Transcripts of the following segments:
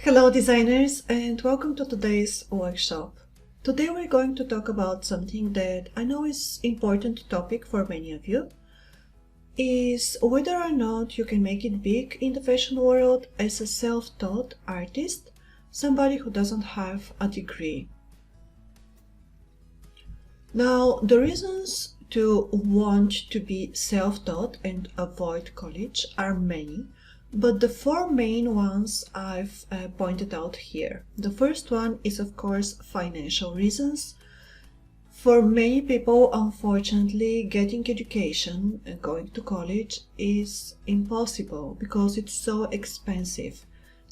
Hello designers, and welcome to today's workshop. Today we're going to talk about something that I know is important topic for many of you, is whether or not you can make it big in the fashion world as a self-taught artist, somebody who doesn't have a degree. Now, the reasons to want to be self-taught and avoid college are many, but the four main ones I've pointed out here. The first one is, of course, financial reasons. For many people, unfortunately, getting education and going to college is impossible because it's so expensive.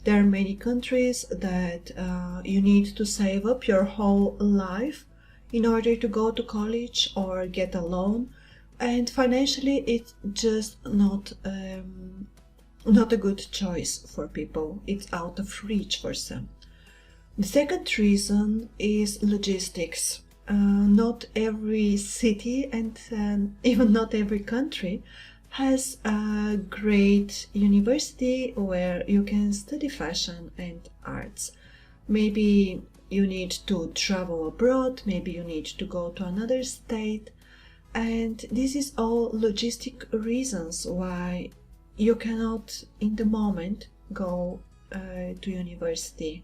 There are many countries that you need to save up your whole life in order to go to college or get a loan, and financially it's just not a good choice for people. It's out of reach for some. The second reason is logistics. Not every city and even not every country has a great university where you can study fashion and arts. Maybe you need to travel abroad, maybe you need to go to another state, and this is all logistic reasons why you cannot in the moment go to university.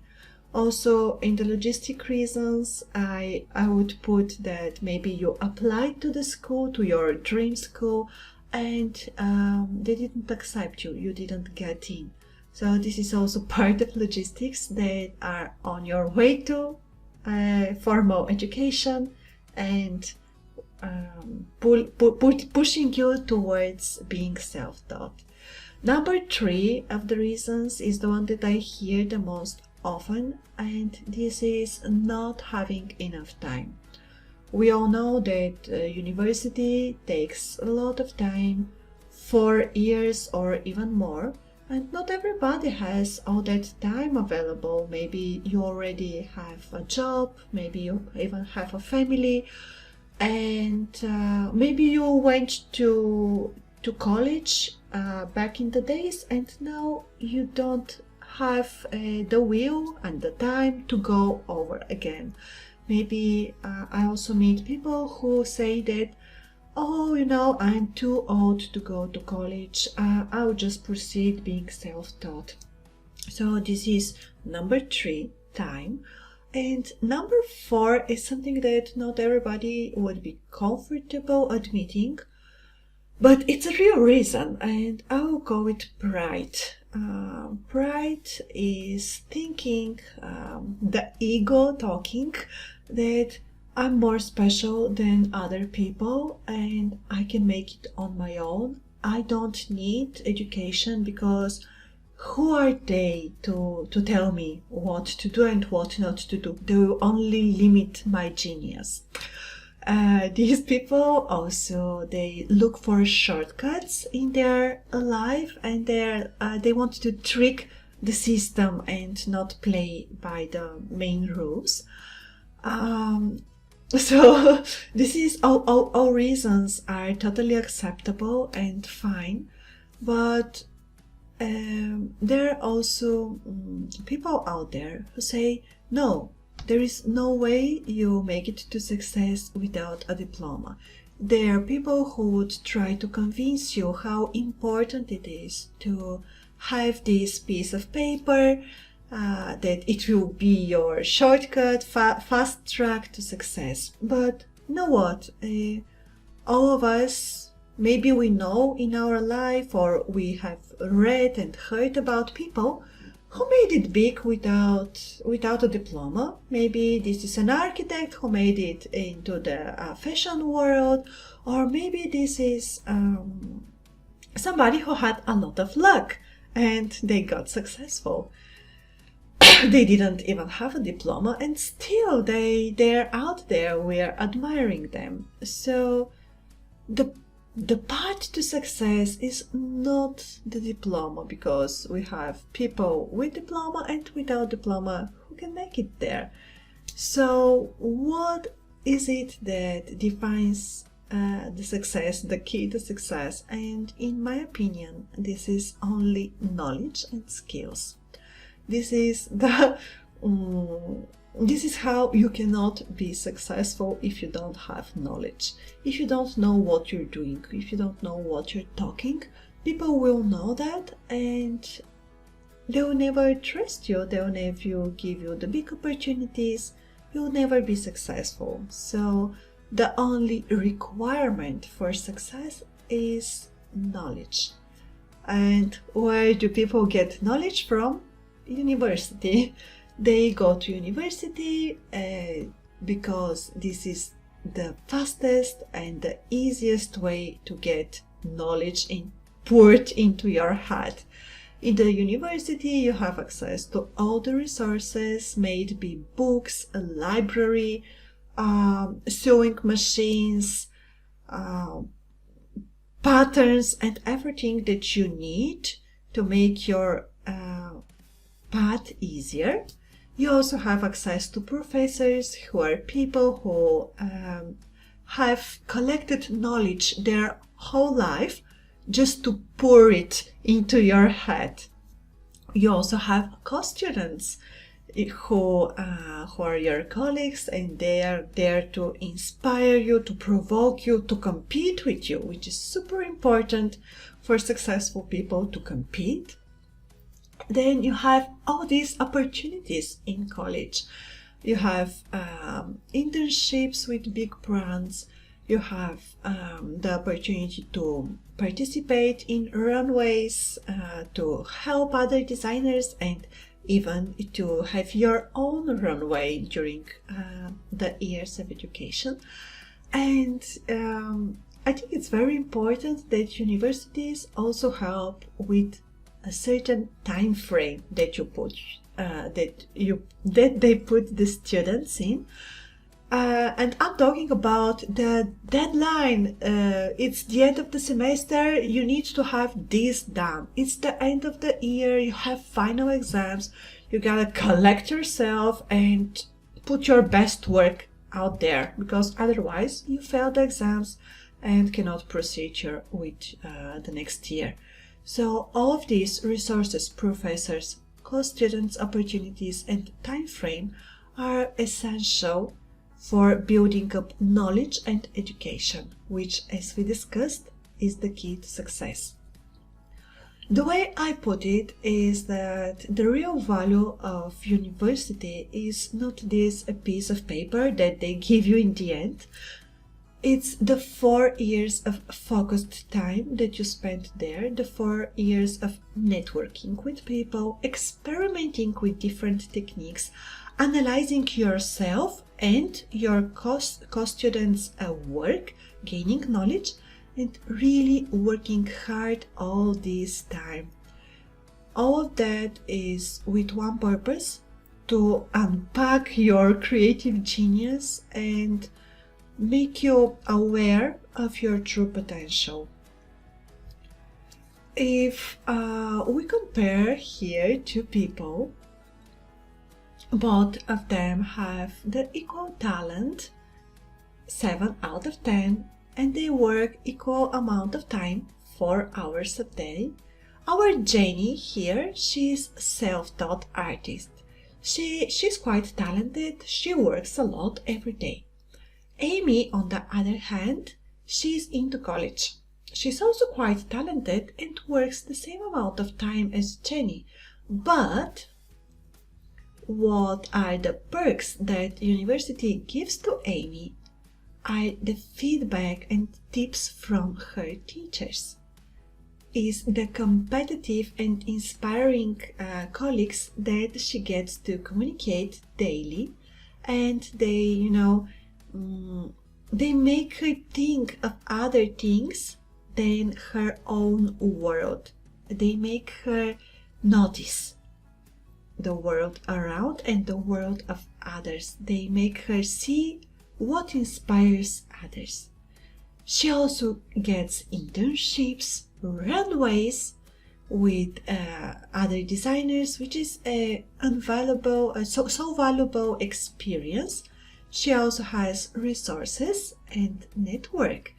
Also, in the logistic reasons, I would put that maybe you applied to the school, to your dream school, and they didn't accept you, you didn't get in. So this is also part of logistics that are on your way to formal education and pushing you towards being self-taught. Number 3 of the reasons is the one that I hear the most often, and this is not having enough time. We all know that university takes a lot of time, 4 years or even more, and not everybody has all that time available. Maybe you already have a job, maybe you even have a family, and maybe you went to college back in the days, and now you don't have the will and the time to go over again. Maybe I also meet people who say that, oh, I'm too old to go to college, I'll just proceed being self-taught. So this is number 3, time. And number 4 is something that not everybody would be comfortable admitting, but it's a real reason, and I will call it pride. Pride is thinking, the ego talking, that I'm more special than other people and I can make it on my own. I don't need education because who are they to tell me what to do and what not to do? They will only limit my genius. These people also, they look for shortcuts in their life, and they want to trick the system and not play by the main rules. So this is all reasons are totally acceptable and fine, but there are also people out there who say, no, there is no way you make it to success without a diploma. There are people who would try to convince you how important it is to have this piece of paper, that it will be your shortcut, fast track to success. But you know what? All of us, maybe we know in our life, or we have read and heard about people who made it big without a diploma. Maybe this is an architect who made it into the fashion world, or maybe this is somebody who had a lot of luck and they got successful. They didn't even have a diploma, and still they're out there, we're admiring them. So the path to success is not the diploma, because we have people with diploma and without diploma who can make it there. So what is it that defines the success, the key to success? And in my opinion, this is only knowledge and skills. This is the this is how you cannot be successful if you don't have knowledge. If you don't know what you're doing, if you don't know what you're talking, people will know that and they will never trust you. They will never give you the big opportunities. You'll never be successful. So the only requirement for success is knowledge. And where do people get knowledge from? University. They go to university because this is the fastest and the easiest way to get knowledge poured into your head. In the university, you have access to all the resources, maybe books, a library, sewing machines, patterns, and everything that you need to make your path easier. You also have access to professors who are people who have collected knowledge their whole life just to pour it into your head. You also have co-students who are your colleagues, and they are there to inspire you, to provoke you, to compete with you, which is super important for successful people to compete. Then you have all these opportunities in college. You have internships with big brands. You have the opportunity to participate in runways, to help other designers, and even to have your own runway during the years of education. And I think it's very important that universities also help with a certain time frame that you put that they put the students in. And I'm talking about the deadline. It's the end of the semester. You need to have this done. It's the end of the year. You have final exams. You gotta collect yourself and put your best work out there, because otherwise you fail the exams and cannot proceed with the next year. So all of these resources, professors, co-students, opportunities, and time frame are essential for building up knowledge and education, which, as we discussed, is the key to success. The way I put it is that the real value of university is not this a piece of paper that they give you in the end. It's the 4 years of focused time that you spend there, the 4 years of networking with people, experimenting with different techniques, analyzing yourself and your co-students' work, gaining knowledge, and really working hard all this time. All of that is with one purpose: to unpack your creative genius and make you aware of your true potential. If we compare here two people, both of them have the equal talent, 7 out of 10, and they work equal amount of time, 4 hours a day. Our Jenny here, she's self-taught artist. She's quite talented, she works a lot every day. Amy, on the other hand, she's into college. She's also quite talented and works the same amount of time as Jenny. But what are the perks that university gives to Amy are the feedback and tips from her teachers. Is the competitive and inspiring colleagues that she gets to communicate daily, and they, they make her think of other things than her own world. They make her notice the world around and the world of others. They make her see what inspires others. She also gets internships, runways with other designers, which is a so valuable experience. She also has resources and network,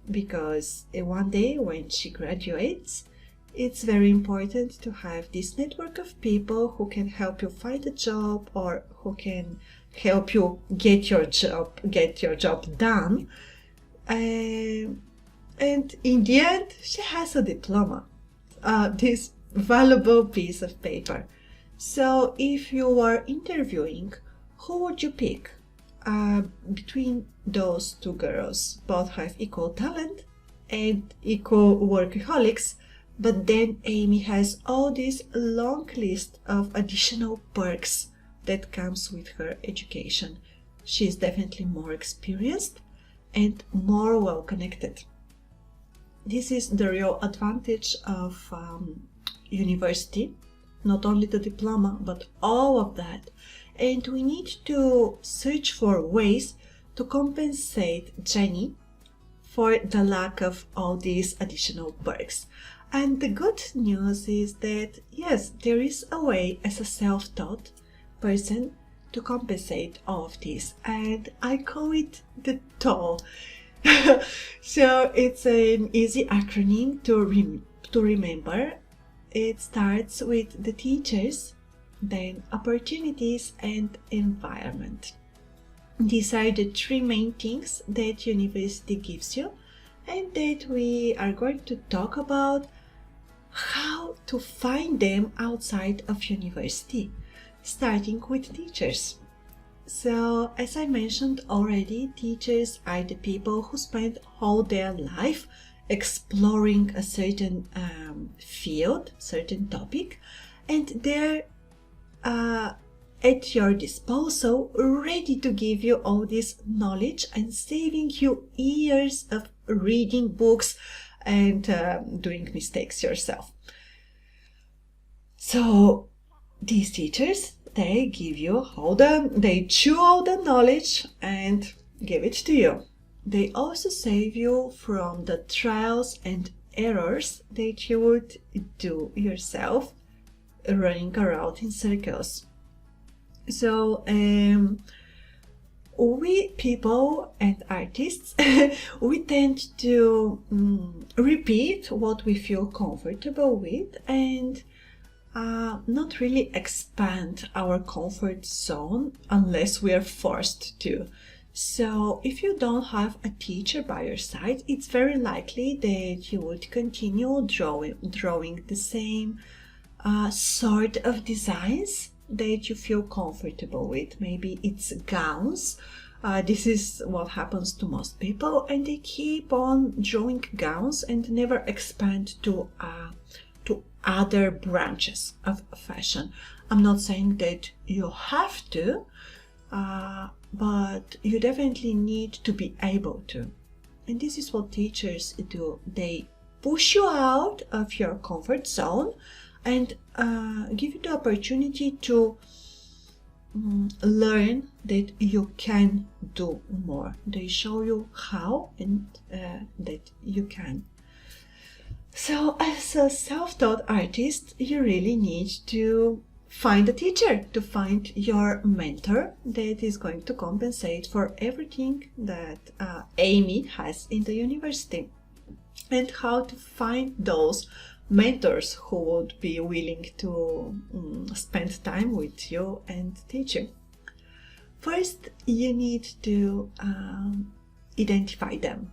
because one day when she graduates, It's very important to have this network of people who can help you find a job or who can help you get your job done. And in the end, she has a diploma, this valuable piece of paper. So if you are interviewing, who would you pick? Between those two girls, both have equal talent and equal workaholics, but then Amy has all this long list of additional perks that comes with her education. She's definitely more experienced and more well connected. This is the real advantage of university, not only the diploma, but all of that. And we need to search for ways to compensate Jenny for the lack of all these additional perks. And the good news is that, yes, there is a way as a self-taught person to compensate all of this. And I call it the TOLL. So it's an easy acronym to remember. It starts with the teachers, then opportunities and environment. These are the three main things that university gives you, and that we are going to talk about how to find them outside of university, starting with teachers. So, as I mentioned already, teachers are the people who spend all their life exploring a certain field, certain topic, and they're at your disposal, ready to give you all this knowledge and saving you years of reading books and doing mistakes yourself. So these teachers, they give you they chew all the knowledge and give it to you. They also save you from the trials and errors that you would do yourself, running around in circles. So we people and artists, we tend to repeat what we feel comfortable with and not really expand our comfort zone unless we are forced to. So if you don't have a teacher by your side, it's very likely that you would continue drawing the same sort of designs that you feel comfortable with. Maybe it's gowns. This is what happens to most people, and they keep on drawing gowns and never expand to other branches of fashion. I'm not saying that you have to, but you definitely need to be able to. And this is what teachers do. They push you out of your comfort zone and give you the opportunity to learn that you can do more. They show you how and that you can. So as a self-taught artist, you really need to find a teacher, to find your mentor that is going to compensate for everything that Amy has in the university, and how to find those mentors who would be willing to spend time with you and teach you. First, you need to identify them.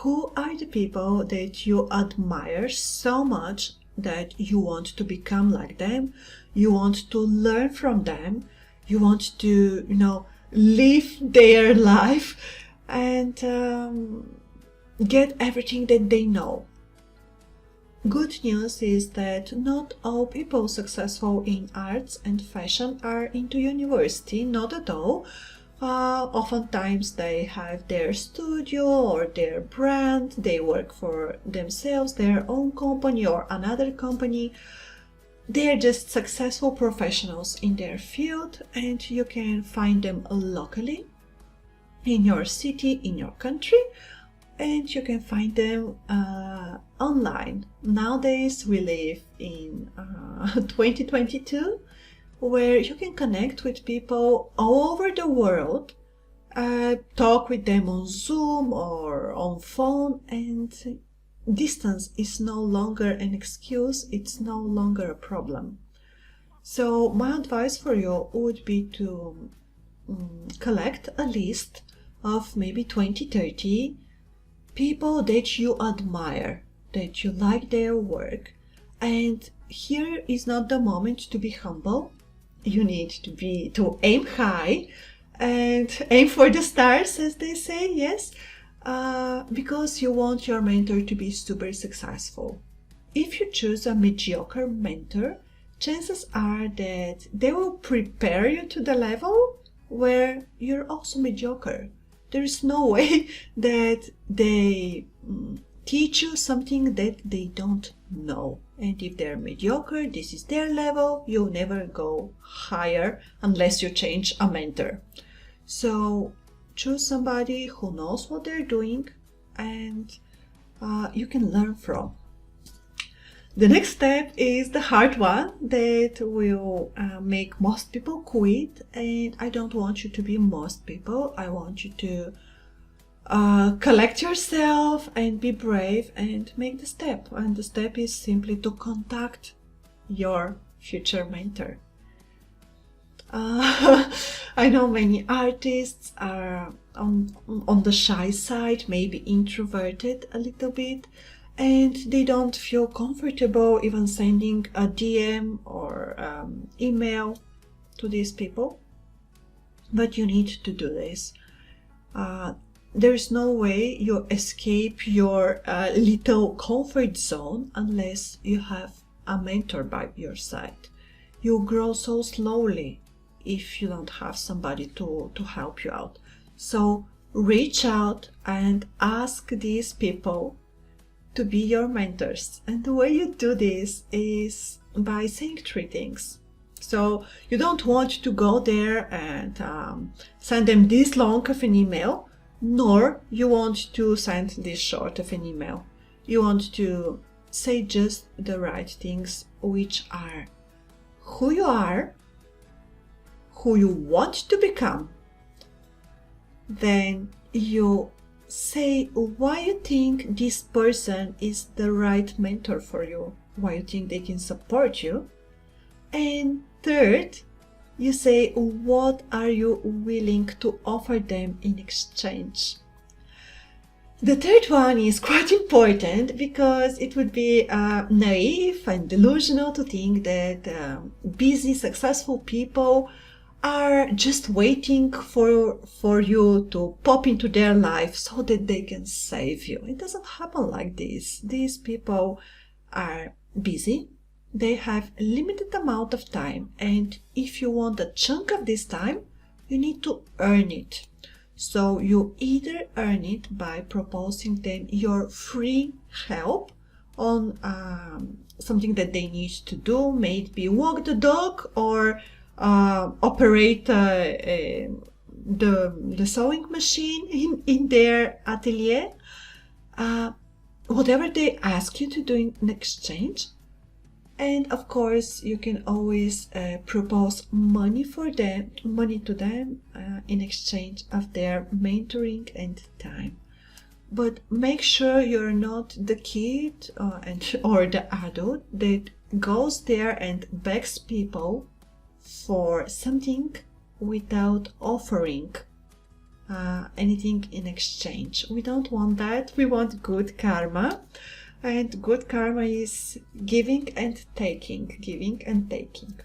Who are the people that you admire so much that you want to become like them? You want to learn from them. You want to, live their life and get everything that they know. Good news is that not all people successful in arts and fashion are into university, not at all. Oftentimes they have their studio or their brand, they work for themselves, their own company or another company. They're just successful professionals in their field, and you can find them locally in your city, in your country, and you can find them online. Nowadays we live in 2022, where you can connect with people all over the world, talk with them on Zoom or on phone, and distance is no longer an excuse, it's no longer a problem. So my advice for you would be to collect a list of maybe 20-30 people that you admire, that you like their work. And here is not the moment to be humble. You need to aim high and aim for the stars, as they say, yes, because you want your mentor to be super successful. If you choose a mediocre mentor, chances are that they will prepare you to the level where you're also mediocre. There is no way that they teach you something that they don't know. And if they're mediocre, this is their level. You'll never go higher unless you change a mentor. So choose somebody who knows what they're doing and you can learn from. The next step is the hard one that will make most people quit, and I don't want you to be most people. I want you to collect yourself and be brave and make the step. And the step is simply to contact your future mentor. I know many artists are on the shy side, maybe introverted a little bit, and they don't feel comfortable even sending a DM or email to these people. But you need to do this. There is no way you escape your little comfort zone unless you have a mentor by your side. You grow so slowly if you don't have somebody to help you out. So reach out and ask these people to be your mentors. And the way you do this is by saying 3 things. So you don't want to go there and send them this long of an email, nor you want to send this short of an email. You want to say just the right things, which are who you are, who you want to become. Then you say why you think this person is the right mentor for you, why you think they can support you. And third, you say what are you willing to offer them in exchange. The third one is quite important because it would be naive and delusional to think that busy, successful people are just waiting for you to pop into their life so that they can save you. It doesn't happen like this. These people are busy. They have a limited amount of time, and if you want a chunk of this time, you need to earn it. So you either earn it by proposing them your free help on something that they need to do, maybe walk the dog or operate the sewing machine in their atelier. Whatever they ask you to do in exchange. And of course, you can always propose money to them in exchange of their mentoring and time. But make sure you're not the kid or the adult that goes there and begs people for something without offering anything in exchange. We don't want that. We want good karma. And good karma is giving and taking, giving and taking.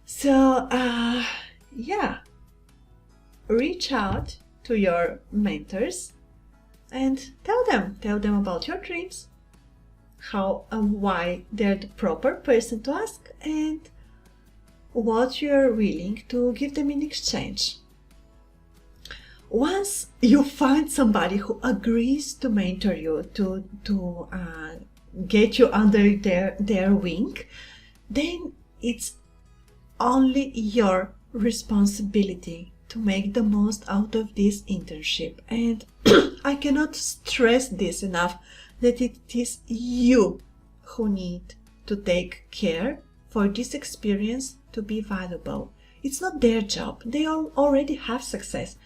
So, reach out to your mentors and tell them about your dreams, how and why they're the proper person to ask, and what you're willing to give them in exchange. Once you find somebody who agrees to mentor you, to get you under their wing, then it's only your responsibility to make the most out of this internship. And I cannot stress this enough, that it is you who need to take care for this experience to be valuable. It's not their job. They already have success.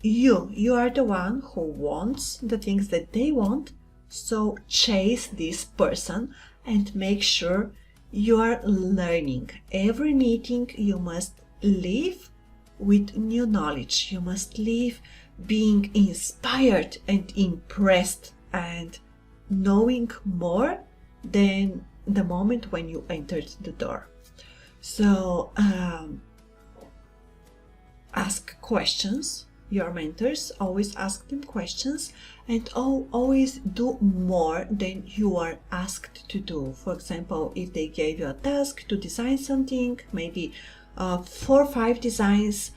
You are the one who wants the things that they want, So chase this person and make sure you are learning. Every meeting you must leave with new knowledge. You must leave being inspired and impressed and knowing more than the moment when you entered the door. So ask questions. Your mentors, always ask them questions, and always do more than you are asked to do. For example, if they gave you a task to design something, maybe 4 or 5 designs,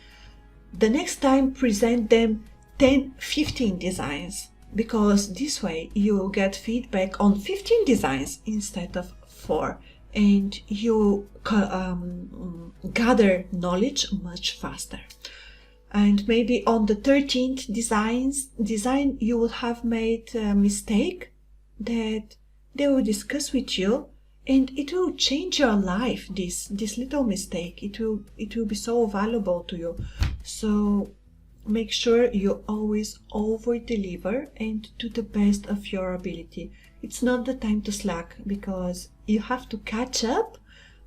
the next time present them 10, 15 designs, because this way you get feedback on 15 designs instead of 4, and you gather knowledge much faster. And maybe on the 13th design you will have made a mistake that they will discuss with you, and it will change your life. This little mistake, it will be so valuable to you. So make sure you always over deliver and do the best of your ability. It's not the time to slack, because you have to catch up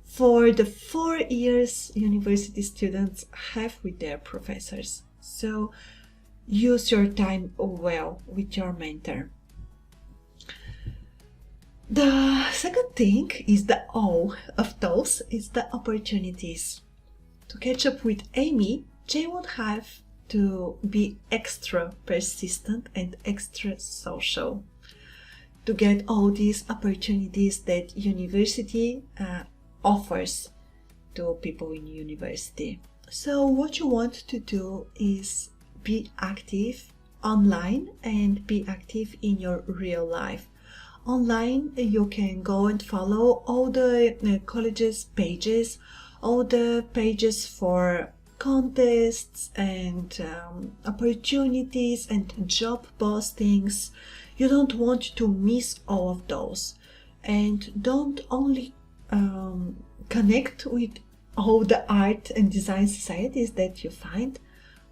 for the 4 years university students have with their professors. So use your time well with your mentor. The second thing is the O of those is the opportunities. To catch up with Amy, Jay would have to be extra persistent and extra social to get all these opportunities that university offers to people in university. So what you want to do is be active online and be active in your real life. Online you can go and follow all the colleges pages, all the pages for contests and opportunities and job postings. You don't want to miss all of those, and don't only connect with all the art and design societies that you find,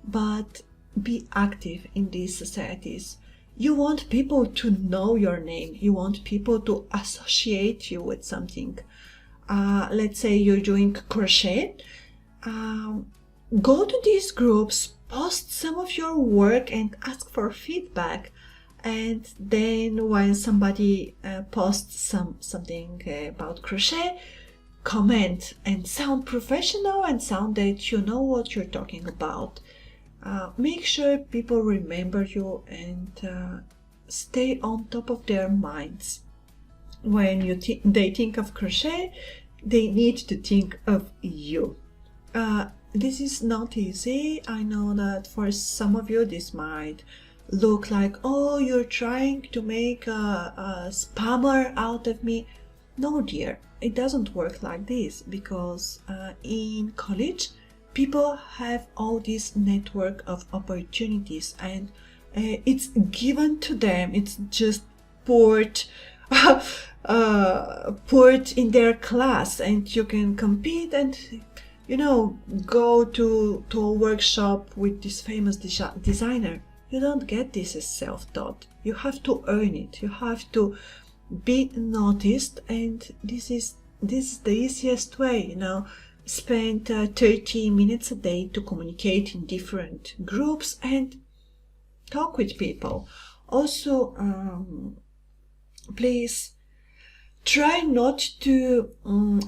but be active in these societies. You want people to know your name. You want people to associate you with something. Let's say you're doing crochet. Go to these groups, post some of your work and ask for feedback. And then when somebody posts something about crochet, comment and sound professional and sound that you know what you're talking about. Make sure people remember you and stay on top of their minds. When they think of crochet, they need to think of you. This is not easy. I know that for some of you this might look like, oh, you're trying to make a spammer out of me. No, dear, it doesn't work like this, because in college people have all this network of opportunities, and it's given to them. It's just poured in their class, and you can compete and go to a workshop with this famous designer. You don't get this as self-taught. You have to earn it. You have to be noticed, and this is the easiest way. Spend 30 minutes a day to communicate in different groups and talk with people. Also, please try not to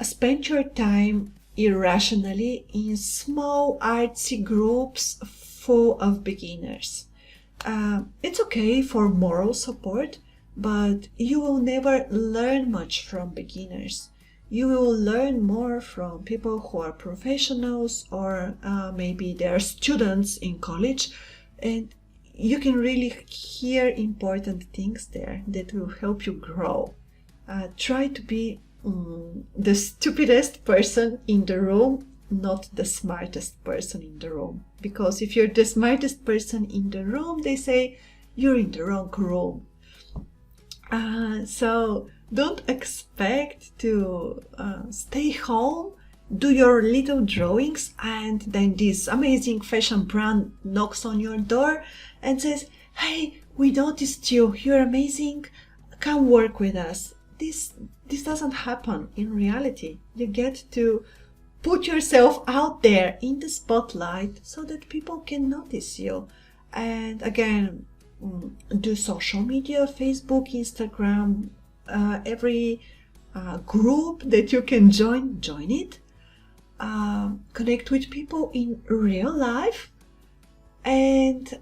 spend your time irrationally in small artsy groups full of beginners. It's okay for moral support, but you will never learn much from beginners. You will learn more from people who are professionals, or maybe they are students in college, and you can really hear important things there that will help you grow. Try to be the stupidest person in the room, not the smartest person in the room. Because if you're the smartest person in the room, they say you're in the wrong room. So don't expect to stay home, do your little drawings, and then this amazing fashion brand knocks on your door and says, hey, we noticed you, you're amazing, come work with us. This doesn't happen in reality. You get to put yourself out there in the spotlight so that people can notice you. And again, do social media, Facebook, Instagram, every group that you can join it. Connect with people in real life. And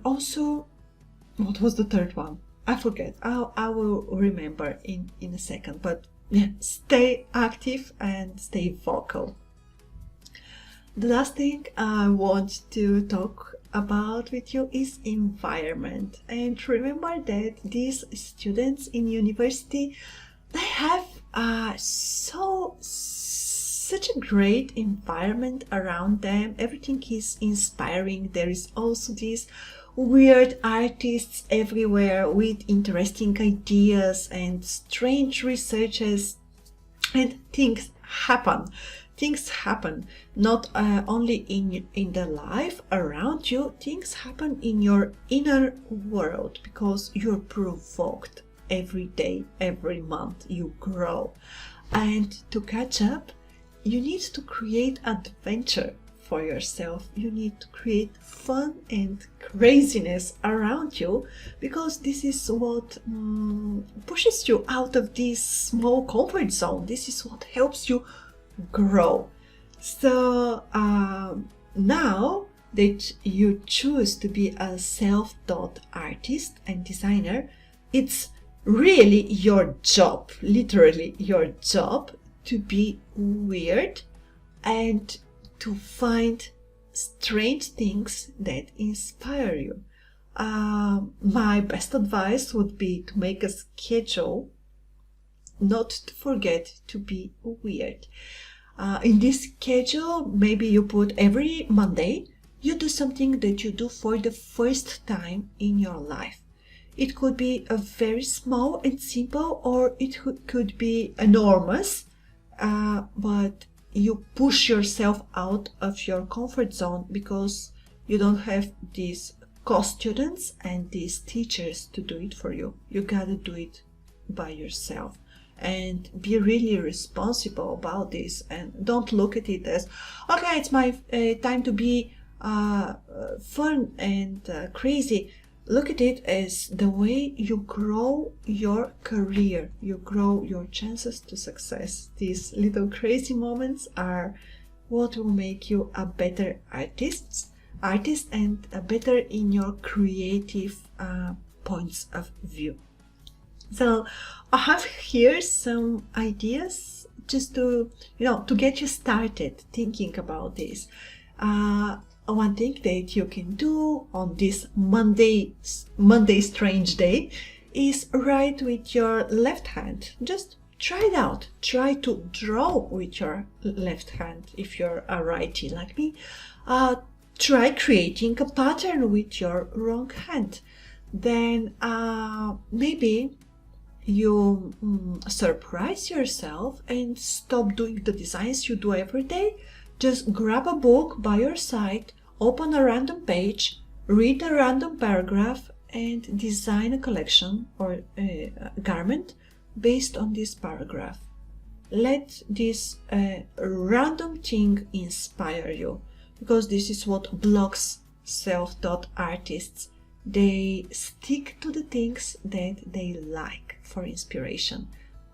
also, what was the third one? I forget. I will remember in a second. But yeah, stay active and stay vocal. The last thing I want to talk about with you is environment. And remember that these students in university, they have such a great environment around them. Everything is inspiring. There is also these weird artists everywhere with interesting ideas and strange researches, and things happen. Things happen not only in the life around you, things happen in your inner world because you're provoked every day, every month. You grow. And to catch up, you need to create adventure for yourself. You need to create fun and craziness around you, because this is what pushes you out of this small comfort zone. This is what helps you grow. So now that you choose to be a self-taught artist and designer, it's really your job, literally your job, to be weird and to find strange things that inspire you. My best advice would be to make a schedule, not to forget to be weird. In this schedule, maybe you put every Monday, you do something that you do for the first time in your life. It could be a very small and simple, or it could be enormous, but you push yourself out of your comfort zone because you don't have these co-students and these teachers to do it for you. You gotta do it by yourself and be really responsible about this, and don't look at it as, okay, it's my time to be fun and crazy. Look at it as the way you grow your career, you grow your chances to success. These little crazy moments are what will make you a better artist and a better in your creative points of view. So I have here some ideas just to get you started thinking about this. One thing that you can do on this Monday strange day is write with your left hand. Just try it out. Try to draw with your left hand if you're a righty like me. Try creating a pattern with your wrong hand. Then maybe you surprise yourself and stop doing the designs you do every day. Just grab a book by your side, open a random page, read a random paragraph, and design a collection or a garment based on this paragraph. Let this random thing inspire you, because this is what blocks self-taught artists. They stick to the things that they like for inspiration,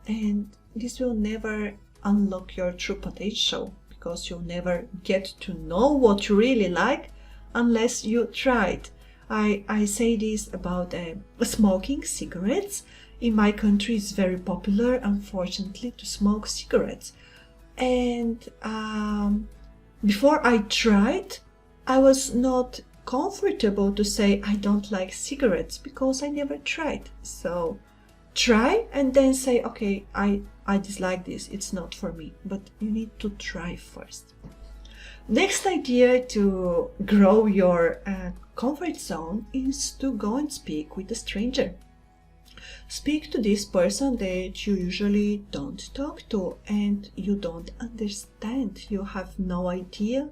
and this will never unlock your true potential, because you'll never get to know what you really like unless you try it. I say this about smoking cigarettes. In my country, it's very popular, unfortunately, to smoke cigarettes. And before I tried, I was not comfortable to say I don't like cigarettes because I never tried. So try and then say, okay, I dislike this, it's not for me. But you need to try first. Next idea to grow your comfort zone is to go and speak with a stranger. Speak to this person that you usually don't talk to and you don't understand. You have no idea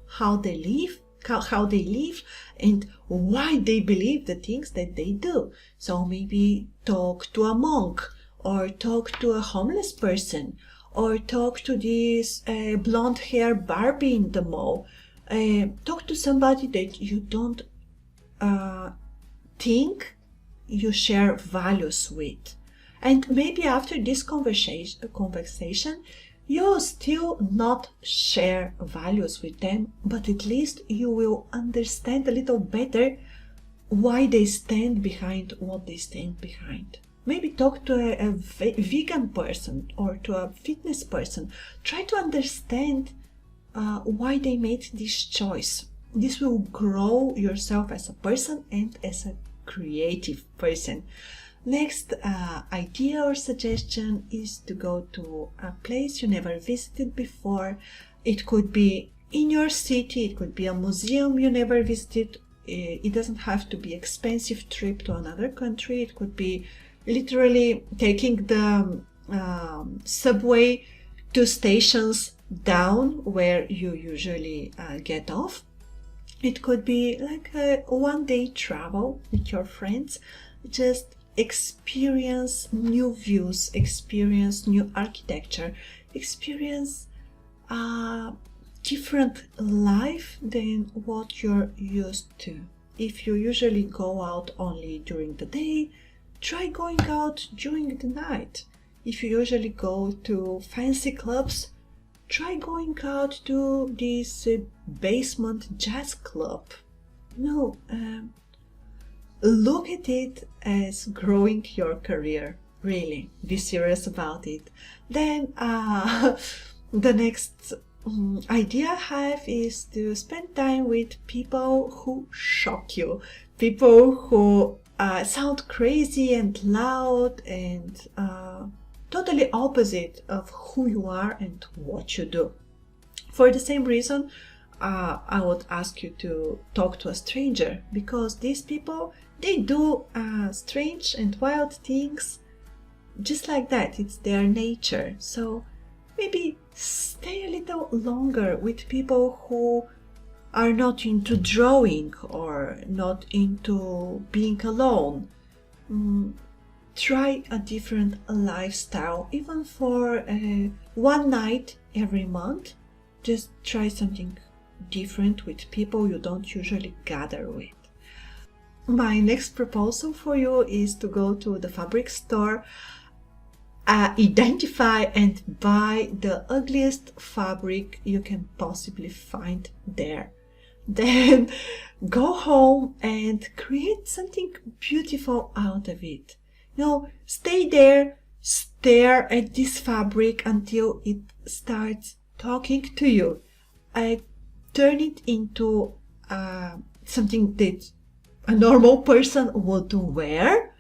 how they live, how they live and why they believe the things that they do. So maybe talk to a monk, or talk to a homeless person, or talk to this blonde hair Barbie in the mall. Talk to somebody that you don't think you share values with. And maybe after this conversation, you'll still not share values with them, but at least you will understand a little better why they stand behind what they stand behind. Maybe talk to a vegan person or to a fitness person. Try to understand why they made this choice. This will grow yourself as a person and as a creative person. Next idea or suggestion is to go to a place you never visited before. It could be in your city, it could be a museum you never visited. It doesn't have to be expensive trip to another country. It could be literally taking the subway 2 stations down where you usually get off. It could be like a 1-day travel with your friends. Just experience new views, experience new architecture, experience different life than what you're used to. If you usually go out only during the day, try going out during the night. If you usually go to fancy clubs, try going out to this basement jazz club. No, look at it as growing your career. Really, be serious about it. Then the next idea I have is to spend time with people who shock you, people who sound crazy and loud and totally opposite of who you are and what you do. For the same reason, I would ask you to talk to a stranger, because these people, they do strange and wild things just like that. It's their nature. So maybe stay a little longer with people who are not into drawing or not into being alone. Try a different lifestyle, even for 1 night every month. Just try something different with people you don't usually gather with. My next proposal for you is to go to the fabric store, identify and buy the ugliest fabric you can possibly find there. Then go home and create something beautiful out of it. Stay there, stare at this fabric until it starts talking to you. Turn it into something that a normal person would wear.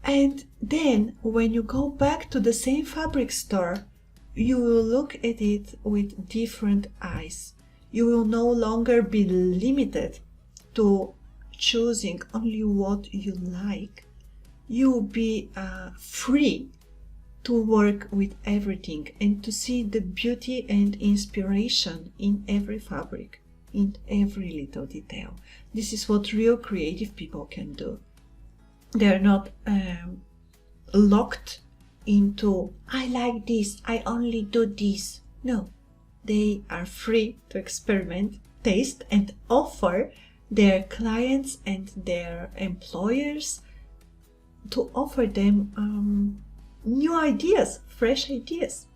And then when you go back to the same fabric store, you will look at it with different eyes. You will no longer be limited to choosing only what you like. You will be free to work with everything and to see the beauty and inspiration in every fabric, in every little detail. This is what real creative people can do. They're not locked into, I like this, I only do this. No, they are free to experiment, taste, and offer their clients and their employers to offer them new ideas, fresh ideas.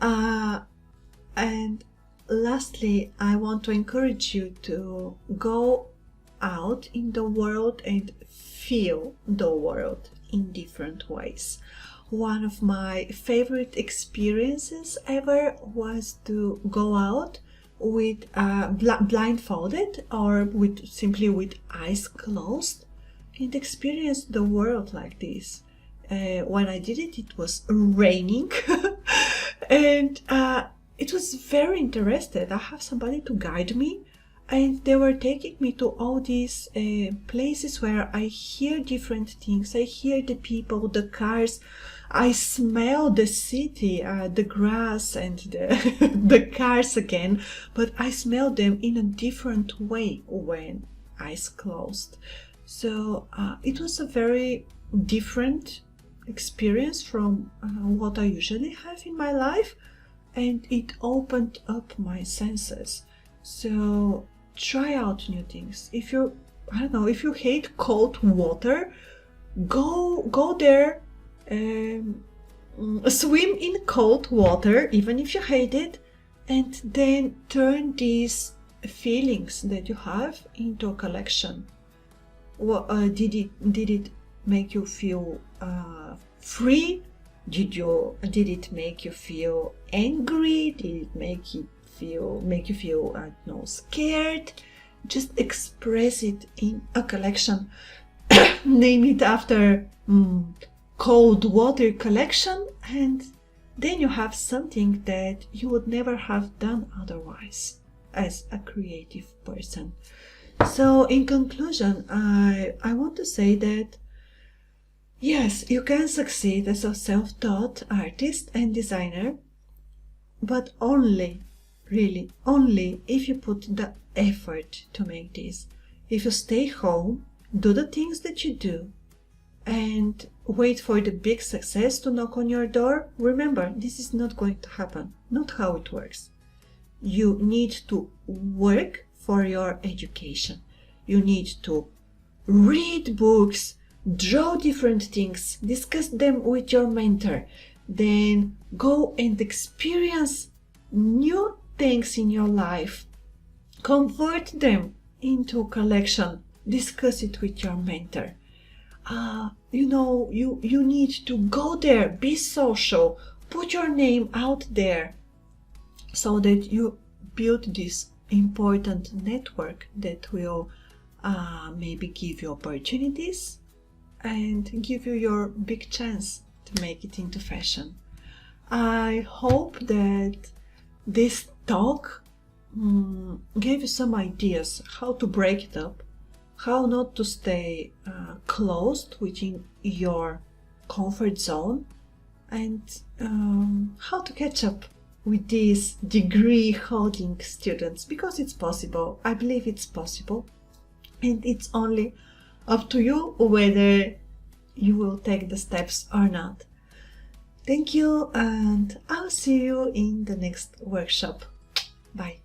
And lastly, I want to encourage you to go out in the world and feel the world in different ways. One of my favorite experiences ever was to go out with blindfolded or simply with eyes closed and experience the world like this. When I did it, it was raining and it was very interesting. I have somebody to guide me, and they were taking me to all these places where I hear different things. I hear the people, the cars, I smell the city, the grass and the, the cars again, but I smell them in a different way when eyes closed. So it was a very different experience from what I usually have in my life, and it opened up my senses. So try out new things. If you, I don't know, if you hate cold water, go there, swim in cold water, even if you hate it, and then turn these feelings that you have into a collection. Did it make you feel free? Did it make you feel angry? Did it make you feel I don't know, scared? Just express it in a collection. Name it after cold water collection, and then you have something that you would never have done otherwise as a creative person. So in conclusion, I want to say that yes, you can succeed as a self-taught artist and designer, but only, really, only if you put the effort to make this. If you stay home, do the things that you do, and wait for the big success to knock on your door, remember, this is not going to happen. Not how it works. You need to work for your education. You need to read books, draw different things, discuss them with your mentor, then go and experience new things in your life, convert them into a collection, discuss it with your mentor. You need to go there, be social, put your name out there, so that you build this important network that will maybe give you opportunities and give you your big chance to make it into fashion. I hope that this talk gave you some ideas how to break it up, how not to stay closed within your comfort zone, and how to catch up with these degree holding students, because it's possible. I believe it's possible, and it's only up to you whether you will take the steps or not. Thank you, and I'll see you in the next workshop. Bye.